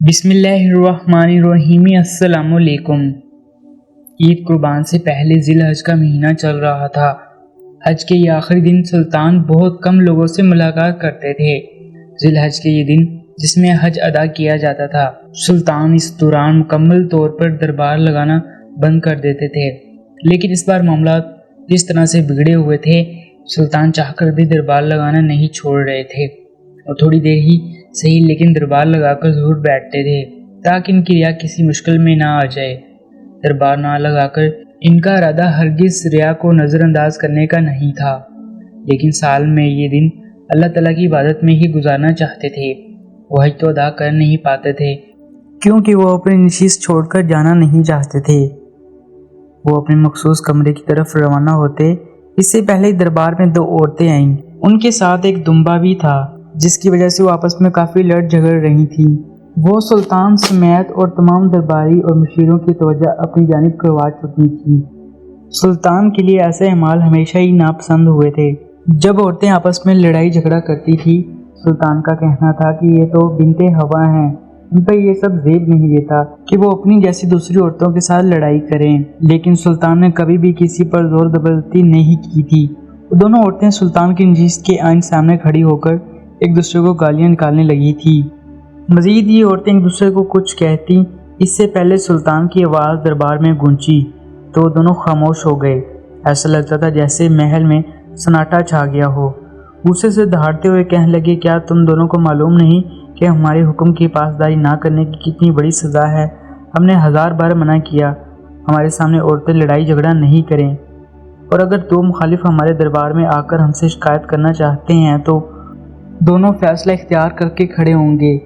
بسم اللہ الرحمن الرحیم۔ السلام علیکم۔ عید قربان سے پہلے ذی الحج کا مہینہ چل رہا تھا۔ حج کے یہ آخری دن سلطان بہت کم لوگوں سے ملاقات کرتے تھے۔ ذی الحج کے یہ دن جس میں حج ادا کیا جاتا تھا، سلطان اس دوران مکمل طور پر دربار لگانا بند کر دیتے تھے۔ لیکن اس بار معاملات جس طرح سے بگڑے ہوئے تھے، سلطان چاہ کر بھی دربار لگانا نہیں چھوڑ رہے تھے، اور تھوڑی دیر ہی صحیح لیکن دربار لگا کر ضرور بیٹھتے تھے تاکہ ان کی ریا کسی مشکل میں نہ آ جائے۔ دربار نہ لگا کر ان کا ارادہ ہرگز ریا کو نظر انداز کرنے کا نہیں تھا، لیکن سال میں یہ دن اللہ تعالیٰ کی عبادت میں ہی گزارنا چاہتے تھے۔ وہ حج تو ادا کر نہیں پاتے تھے کیونکہ وہ اپنی نشست چھوڑ کر جانا نہیں چاہتے تھے۔ وہ اپنے مخصوص کمرے کی طرف روانہ ہوتے، اس سے پہلے دربار میں دو عورتیں آئیں۔ ان کے ساتھ ایک دمبا بھی تھا، جس کی وجہ سے وہ آپس میں کافی لڑ جھگڑ رہی تھیں۔ وہ سلطان سمیت اور تمام درباری اور مشیروں کی توجہ اپنی جانب کروا چکی تھی۔ سلطان کے لیے ایسے اعمال ہمیشہ ہی ناپسند ہوئے تھے۔ جب عورتیں آپس میں لڑائی جھگڑا کرتی تھی، سلطان کا کہنا تھا کہ یہ تو بنتے ہوا ہیں، ان پر یہ سب زیب نہیں دیتا کہ وہ اپنی جیسی دوسری عورتوں کے ساتھ لڑائی کریں۔ لیکن سلطان نے کبھی بھی کسی پر زور زبردستی نہیں کی تھی۔ وہ دونوں عورتیں سلطان کی نشست کے عین سامنے کھڑی ہو کر ایک دوسرے کو گالیاں نکالنے لگی تھی۔ مزید یہ عورتیں ایک دوسرے کو کچھ کہتی، اس سے پہلے سلطان کی آواز دربار میں گونجی تو وہ دونوں خاموش ہو گئے۔ ایسا لگتا تھا جیسے محل میں سناٹا چھا گیا ہو۔ غصے سے دہاڑتے ہوئے کہنے لگے، کیا تم دونوں کو معلوم نہیں کہ ہمارے حکم کی پاسداری نہ کرنے کی کتنی بڑی سزا ہے؟ ہم نے 1000 بار منع کیا، ہمارے سامنے عورتیں لڑائی جھگڑا نہیں کریں، اور اگر دو مخالف ہمارے دربار میں آ کر ہم سے شکایت کرنا چاہتے ہیں تو دونوں فیصلہ اختیار کر کے کھڑے ہوں گے،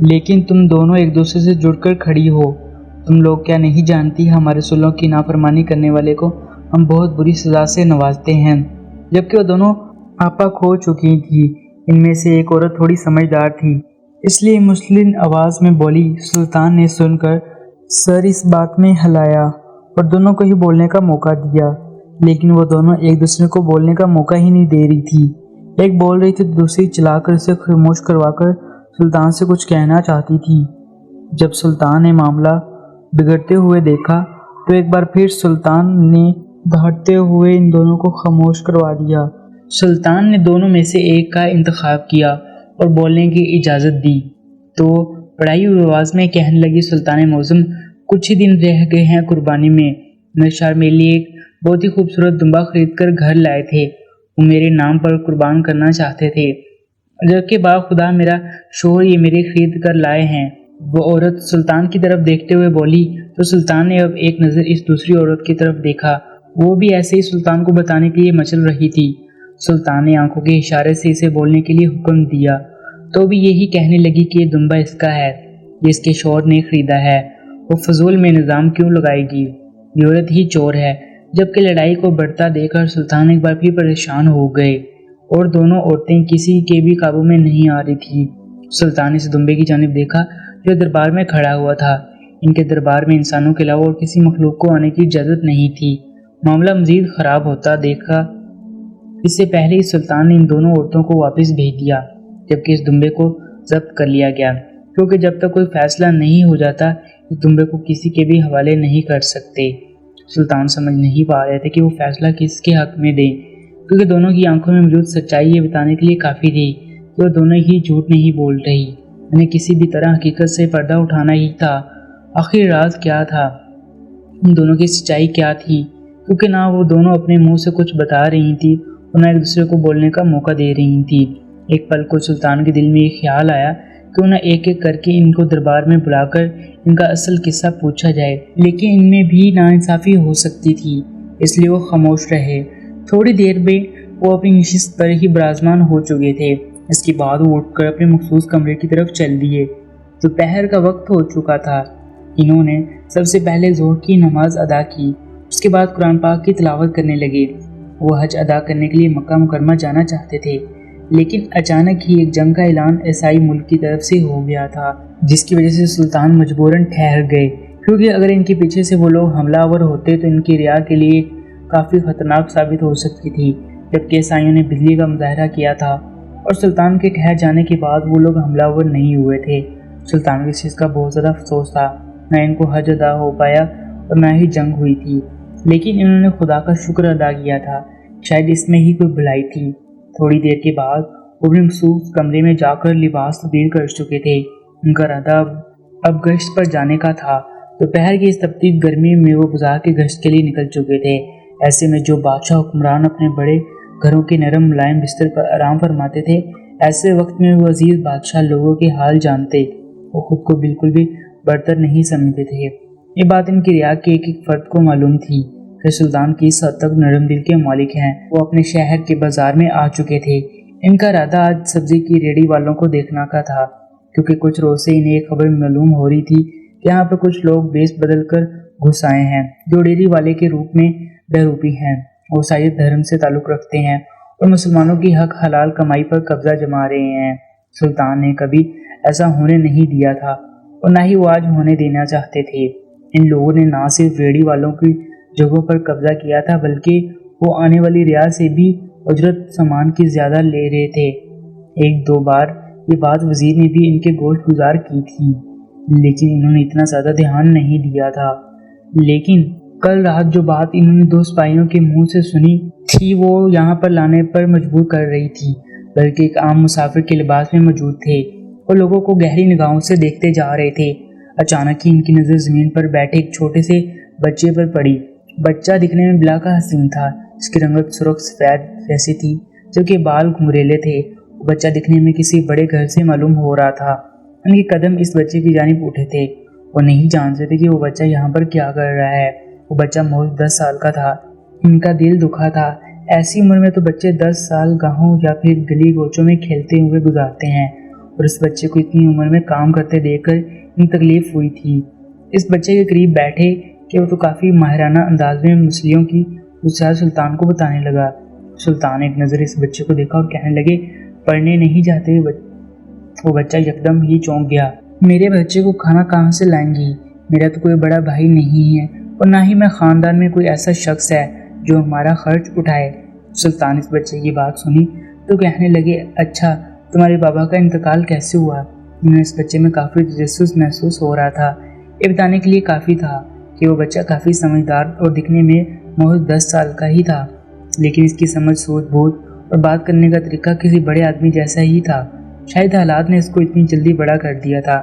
لیکن تم دونوں ایک دوسرے سے جڑ کر کھڑی ہو۔ تم لوگ کیا نہیں جانتی ہمارے رسولوں کی نافرمانی کرنے والے کو ہم بہت بری سزا سے نوازتے ہیں؟ جبکہ وہ دونوں آپا کھو چکی تھی۔ ان میں سے ایک عورت تھوڑی سمجھدار تھی، اس لیے مسلم آواز میں بولی۔ سلطان نے سن کر سر اس بات میں ہلایا اور دونوں کو ہی بولنے کا موقع دیا، لیکن وہ دونوں ایک دوسرے کو بولنے کا موقع ہی نہیں دے رہی تھی۔ ایک بول رہی تھی تو دوسری چلا کر اسے خاموش کروا کر سلطان سے کچھ کہنا چاہتی تھی۔ جب سلطان نے معاملہ بگڑتے ہوئے دیکھا تو ایک بار پھر سلطان نے دہاڑتے ہوئے ان دونوں کو خاموش کروا دیا۔ سلطان نے دونوں میں سے ایک کا انتخاب کیا اور بولنے کی اجازت دی تو بڑائی ہوئی آواز میں کہنے لگی، سلطان معظم، کچھ ہی دن رہ گئے ہیں قربانی میں۔ نشار میرے لیے ایک بہت ہی خوبصورت دمبا خرید کر گھر لائے تھے، وہ میرے نام پر قربان کرنا چاہتے تھے، جبکہ با خدا میرا شوہر یہ میرے خرید کر لائے ہیں۔ وہ عورت سلطان کی طرف دیکھتے ہوئے بولی تو سلطان نے اب ایک نظر اس دوسری عورت کی طرف دیکھا، وہ بھی ایسے ہی سلطان کو بتانے کے لیے مچل رہی تھی۔ سلطان نے آنکھوں کے اشارے سے اسے بولنے کے لیے حکم دیا تو بھی یہی کہنے لگی کہ یہ دمبا اس کا ہے، یہ اس کے شوہر نے خریدا ہے، وہ فضول میں نظام کیوں لگائے گی، یہ عورت ہی چور ہے۔ جبکہ لڑائی کو بڑھتا دیکھ کر سلطان ایک بار پھر پریشان ہو گئے اور دونوں عورتیں کسی کے بھی قابو میں نہیں آ رہی تھی۔ سلطان نے اس دمبے کی جانب دیکھا جو دربار میں کھڑا ہوا تھا۔ ان کے دربار میں انسانوں کے علاوہ اور کسی مخلوق کو آنے کی اجازت نہیں تھی۔ معاملہ مزید خراب ہوتا دیکھا اس سے پہلے ہی سلطان نے ان دونوں عورتوں کو واپس بھیج دیا، جبکہ اس دمبے کو ضبط کر لیا گیا، کیونکہ جب تک کوئی فیصلہ نہیں ہو جاتا اس دمبے کو کسی کے بھی حوالے نہیں کر سکتے۔ سلطان سمجھ نہیں پا رہے تھے کہ وہ فیصلہ کس کے حق میں دیں، کیونکہ دونوں کی آنکھوں میں موجود سچائی یہ بتانے کے لیے کافی تھی کہ وہ دونوں ہی جھوٹ نہیں بول رہی۔ انہیں کسی بھی طرح حقیقت سے پردہ اٹھانا ہی تھا۔ آخر راز کیا تھا؟ ان دونوں کی سچائی کیا تھی؟ کیونکہ نہ وہ دونوں اپنے منہ سے کچھ بتا رہی تھی اور نہ ایک دوسرے کو بولنے کا موقع دے رہی تھی۔ ایک پل کو سلطان کے دل میں یہ خیال آیا کہ انہیں ایک ایک کر کے ان کو دربار میں بلا کر ان کا اصل قصہ پوچھا جائے، لیکن ان میں بھی ناانصافی ہو سکتی تھی، اس لیے وہ خاموش رہے۔ تھوڑی دیر میں وہ اپنی نشست پر ہی براجمان ہو چکے تھے۔ اس کے بعد وہ اٹھ کر اپنے مخصوص کمرے کی طرف چل دیے۔ دوپہر کا وقت ہو چکا تھا۔ انہوں نے سب سے پہلے ظہر کی نماز ادا کی، اس کے بعد قرآن پاک کی تلاوت کرنے لگے۔ وہ حج ادا کرنے کے لیے مکہ مکرمہ جانا چاہتے تھے، لیکن اچانک ہی ایک جنگ کا اعلان عیسائی ملک کی طرف سے ہو گیا تھا، جس کی وجہ سے سلطان مجبوراً ٹھہر گئے، کیونکہ اگر ان کے پیچھے سے وہ لوگ حملہ آور ہوتے تو ان کی ریا کے لیے کافی خطرناک ثابت ہو سکتی تھی۔ جبکہ عیسائیوں نے بجلی کا مظاہرہ کیا تھا اور سلطان کے ٹھہر جانے کے بعد وہ لوگ حملہ آور نہیں ہوئے تھے۔ सुल्तान को इस चीज़ का बहुत ज़्यादा अफसोस था। न इनको हज अदा हो पाया और न ही जंग हुई थी, लेकिन इन्होंने खुदा का शुक्र अदा किया था। शायद इसमें ही कोई भलाई थी। थोड़ी देर के बाद वो अपने मखसूस कमरे में जाकर लिबास तब्दील कर चुके थे। उनका इरादा अब गश्त पर जाने का था। दोपहर की इस तपती गर्मी में वो बाजार के गश्त के लिए निकल चुके थे। ऐसे में जो बादशाह हुक्मरान अपने बड़े घरों के नरम मुलायम बिस्तर पर आराम फरमाते थे, ऐसे वक्त में वो अजीज बादशाह लोगों के हाल जानते। वो खुद को बिल्कुल भी बरतर नहीं समझते थे। ये बात इनकी रियासत के एक फर्द को मालूम थी कि सुल्तान किस हद तक नरम दिल के मालिक हैं। वो अपने शहर के बाजार में आ चुके थे। इनका इरादा आज सब्जी की रेडी वालों को देखने का था, क्योंकि कुछ रोज से इन्हें एक खबर मालूम हो रही थी कि यहाँ पर कुछ लोग बेस बदल कर घुस आए हैं, जो डेयरी वाले के रूप में बहरूपी हैं। वो ईसाई धर्म से ताल्लुक़ रखते हैं और मुसलमानों की हक हलाल कमाई पर कब्जा जमा रहे हैं। सुल्तान ने कभी ऐसा होने नहीं दिया था और ना ही वो आज होने देना चाहते थे। इन लोगों ने ना सिर्फ रेडी वालों की जगहों पर कब्जा किया था, बल्कि वो आने वाली रियासत से भी उजरत सामान की ज़्यादा ले रहे थे। एक दो बार ये बात वजीर ने भी इनके गोश्त गुजार की थी, लेकिन इन्होंने इतना ज़्यादा ध्यान नहीं दिया था। लेकिन कल रात जो बात इन्होंने दो सिपाहियों के मुंह से सुनी थी, वो यहाँ पर लाने पर मजबूर कर रही थी, बल्कि एक आम मुसाफिर के लिबास में मौजूद थे। वो लोगों को गहरी निगाहों से देखते जा रहे थे। अचानक ही इनकी नज़र ज़मीन पर बैठे एक छोटे से बच्चे पर पड़ी। बच्चा दिखने में बिलाका हसीन था। इसकी रंगत सुर्ख सफ़ेद जैसी थी, जबकि बाल घुंघरेले थे। बच्चा दिखने में किसी बड़े घर से मालूम हो रहा था। उनके कदम इस बच्चे की जानिब उठे थे। वो नहीं जानते थे कि वो बच्चा यहाँ पर क्या कर रहा है। वो बच्चा महज 10 साल का था। इनका दिल दुखा था। ऐसी उम्र में तो बच्चे 10 साल गांवों या फिर गली गोचों में खेलते हुए गुजारते हैं, और इस बच्चे को इतनी उम्र में काम करते देखकर इन तकलीफ हुई थी। इस बच्चे के करीब बैठे कि वो तो काफ़ी माहिराना अंदाज में मछलियों की वजह सुल्तान को बताने लगा। सुल्तान एक नज़र इस बच्चे को देखा और कहने लगे, पढ़ने नहीं जाते? वो बच्चा यकदम ही चौंक गया। मेरे बच्चे को खाना कहाँ से लाएंगी? मेरा तो कोई बड़ा भाई नहीं है और ना ही मैं ख़ानदान में कोई ऐसा शख्स है जो हमारा खर्च उठाए। सुल्तान इस बच्चे की बात सुनी तो कहने लगे, अच्छा, तुम्हारे बाबा का इंतकाल कैसे हुआ? उन्हें इस बच्चे में काफ़ी तजस्सुस महसूस हो रहा था। ये बताने के लिए काफ़ी था कि वो बच्चा काफ़ी समझदार और दिखने में महज 10 साल का ही था, लेकिन इसकी समझ, सूझबूझ और बात करने का तरीका किसी बड़े आदमी जैसा ही था। शायद हालात ने इसको इतनी जल्दी बड़ा कर दिया था।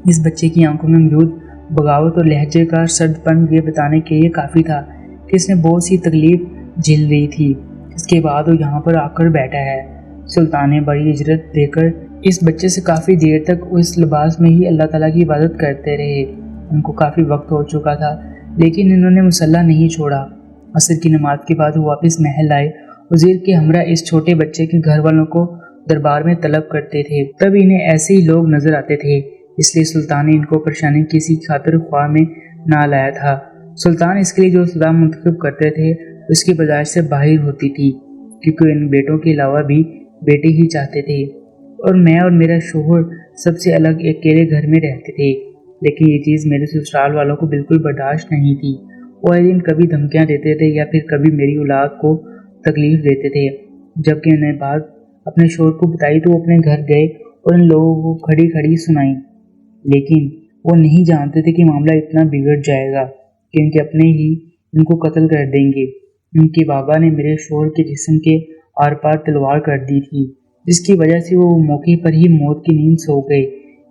इस बच्चे की आंखों में मौजूद बगावत और लहजे का सर्दपन ये बताने के लिए काफ़ी था कि इसने बहुत सी तकलीफ झेल रही थी। इसके बाद वो यहाँ पर आकर बैठा है। सुल्तान ने बड़ी इजरत देकर इस बच्चे से काफ़ी देर तक उस लिबास में ही अल्लाह ताला की इबादत करते रहे। उनको काफ़ी वक्त हो चुका था, लेकिन इन्होंने मुसल्ला नहीं छोड़ा। असर की नमाज के बाद वो वापस महल आए। वज़ीर के हमरा इस छोटे बच्चे के घर वालों को दरबार में तलब करते थे। तब इन्हें ऐसे ही लोग नजर आते थे, इसलिए सुल्तान ने इनको परेशानी किसी खातिर ख्वाह में ना लाया था। सुल्तान इसके लिए जो सदा मुंतखब करते थे उसकी बजाय से बाहर होती थी, क्योंकि इन बेटों के अलावा भी बेटे ही चाहते थे, और मैं और मेरा शोहर सबसे अलग अकेले घर में रहते थे। लेकिन ये चीज़ मेरे ससुराल वालों को बिल्कुल बर्दाश्त नहीं थी। वो हर दिन कभी धमकियाँ देते थे या फिर कभी मेरी औलाद को तकलीफ़ देते थे। जबकि उन्हें बात अपने शोहर को बताई तो वो अपने घर गए और इन लोगों को खड़ी खड़ी सुनाई, लेकिन वो नहीं जानते थे कि मामला इतना बिगड़ जाएगा कि इनके अपने ही इनको कत्ल कर देंगे। इनके बाबा ने मेरे शोहर के जिस्म के आर पार तलवार कर दी थी, जिसकी वजह से वो मौके पर ही मौत की नींद सो गए।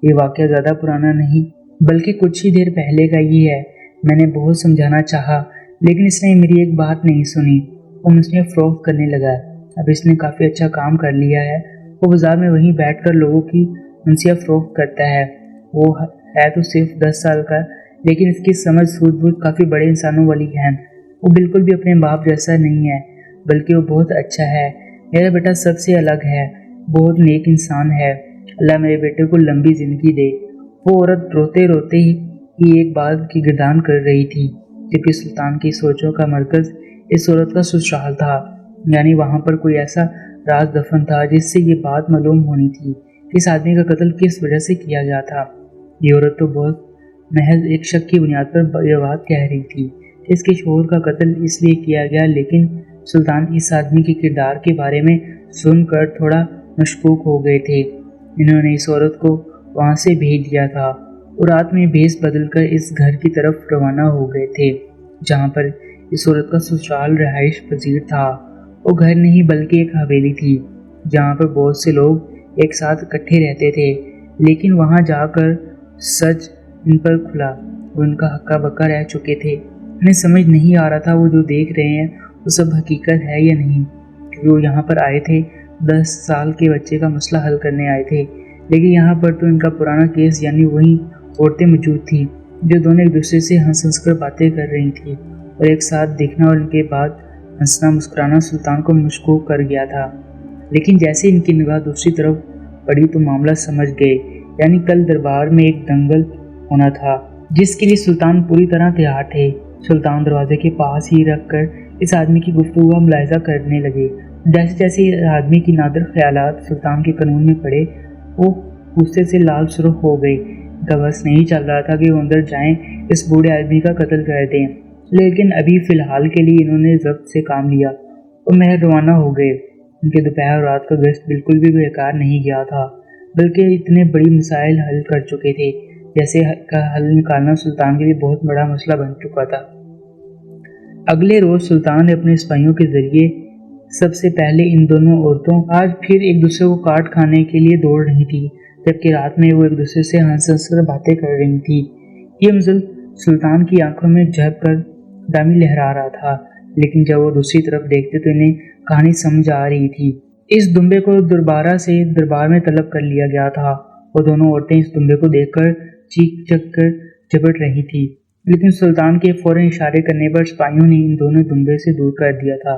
ये वाक़या ज़्यादा पुराना नहीं, बल्कि कुछ ही देर पहले का ही है। मैंने बहुत समझाना चाहा, लेकिन इसने मेरी एक बात नहीं सुनी और मुझे फ़रोख्त करने लगा। अब इसने काफ़ी अच्छा काम कर लिया है। वो बाज़ार में वहीं बैठकर लोगों की उनसे फ़रोख्त करता है। वो है तो सिर्फ 10 साल का, लेकिन इसकी समझ सूझबूझ काफ़ी बड़े इंसानों वाली है। वो बिल्कुल भी अपने बाप जैसा नहीं है, बल्कि वो बहुत अच्छा है। मेरा बेटा सबसे अलग है, बहुत नेक इंसान है। अल्लाह मेरे बेटे को लंबी ज़िंदगी दे। वो औरत रोते रोते ही एक बात की गिरदान कर रही थी, जबकि सुल्तान की सोचों का मरकज़ इस औरत का ससुराल था। यानी वहाँ पर कोई ऐसा राज दफन था जिससे ये बात मालूम होनी थी कि इस आदमी का कत्ल किस वजह से किया गया था। ये औरत तो बहुत महज एक शक की बुनियाद पर यह बात कह रही थी कि इसके शोहर का कत्ल इसलिए किया गया, लेकिन सुल्तान इस आदमी के किरदार के बारे में सुनकर थोड़ा मशकूक हो गए थे। इन्होंने इस औरत को वहाँ से भेज दिया था और रात में भेस बदल कर इस घर की तरफ रवाना हो गए थे जहाँ पर इस औरत का ससुराल रहाइश पजीर था। वो घर नहीं बल्कि एक हवेली थी जहाँ पर बहुत से लोग एक साथ इकट्ठे रहते थे, लेकिन वहाँ जाकर सच इन पर खुला। वो उनका हक्का बक्का रह चुके थे। उन्हें समझ नहीं आ रहा था वो जो देख रहे हैं वो सब हकीकत है या नहीं, क्योंकि वो यहाँ पर आए थे 10 साल के बच्चे का मसला हल करने आए थे। लेकिन यहाँ पर तो इनका पुराना केस यानी वही औरतें मौजूद थी जो दोनों एक दूसरे से हंस हंस कर बातें कर रही थी और एक साथ देखना और इनके बाद हंसना मुस्कुराना सुल्तान को मशकूक कर गया था। लेकिन जैसे इनकी निगाह दूसरी तरफ पड़ी तो मामला समझ गए, यानी कल दरबार में एक दंगल होना था जिसके लिए सुल्तान पूरी तरह तैयार थे। सुल्तान दरवाजे के पास ही रखकर इस आदमी की गुफ्तगू का मुलाहिजा करने लगे। जैसे जैसे इस आदमी की नादिर ख्यालात सुल्तान के कानून में पड़े वो गुस्से से लाल सुर्ख हो गई। इनका बस नहीं चल रहा था कि वो अंदर जाएं, इस बूढ़े आदमी का कत्ल कर दें, लेकिन अभी फ़िलहाल के लिए इन्होंने ज़ब्त से काम लिया और महल रवाना हो गए। उनके दोपहर और रात का गश्त बिल्कुल भी बेकार नहीं गया था, बल्कि इतने बड़ी मसाइल हल कर चुके थे जैसे का हल निकालना सुल्तान के लिए बहुत बड़ा मसला बन चुका था। अगले रोज़ सुल्तान ने अपने सिपाहियों के ज़रिए सबसे पहले इन दोनों औरतों आज फिर एक दूसरे को काट खाने के लिए दौड़ रही थी, जबकि रात में वो एक दूसरे से हंस हंस कर बातें कर रही थी। ये मंजर सुल्तान की आंखों में झप कर दामी लहरा रहा था, लेकिन जब वो दूसरी तरफ देखते तो इन्हें कहानी समझ आ रही थी। इस दुम्बे को दोबारा से दरबार में तलब कर लिया गया था। वो दोनों औरतें इस दुम्बे को देखकर चीख चक कर झपट रही थी, लेकिन सुल्तान के फौरन इशारे करने पर सिपाहियों ने इन दोनों दुम्बे से दूर कर दिया था।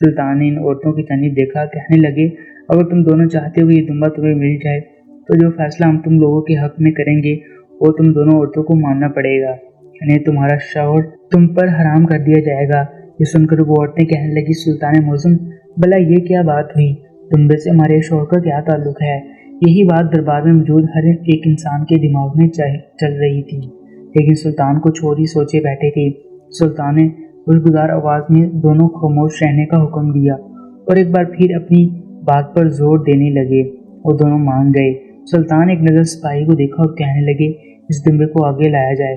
सुल्तान ने इन औरतों की जानिब देखा, कहने लगे, अगर तुम दोनों चाहते हो कि ये दुम्बा तुम्हें मिल जाए तो जो फैसला हम तुम लोगों के हक में करेंगे वो तुम दोनों औरतों को मानना पड़ेगा, यानी तुम्हारा शौहर तुम पर हराम कर दिया जाएगा। ये सुनकर वो औरतें कहने लगी, सुल्तान मौज़म, भला ये क्या बात हुई? दुम्बे से हमारे शौहर का क्या ताल्लुक है? यही बात दरबार में मौजूद हर एक इंसान के दिमाग में चल रही थी, लेकिन सुल्तान को छोड़ ही सोचे बैठे थे। सुल्तान ने गुजार आवाज़ में दोनों खामोश रहने का हुक्म दिया और एक बार फिर अपनी बात पर जोर देने लगे। वो दोनों मान गए। सुल्तान एक नज़र सिपाही को देखा और कहने लगे, इस दुम्बे को आगे लाया जाए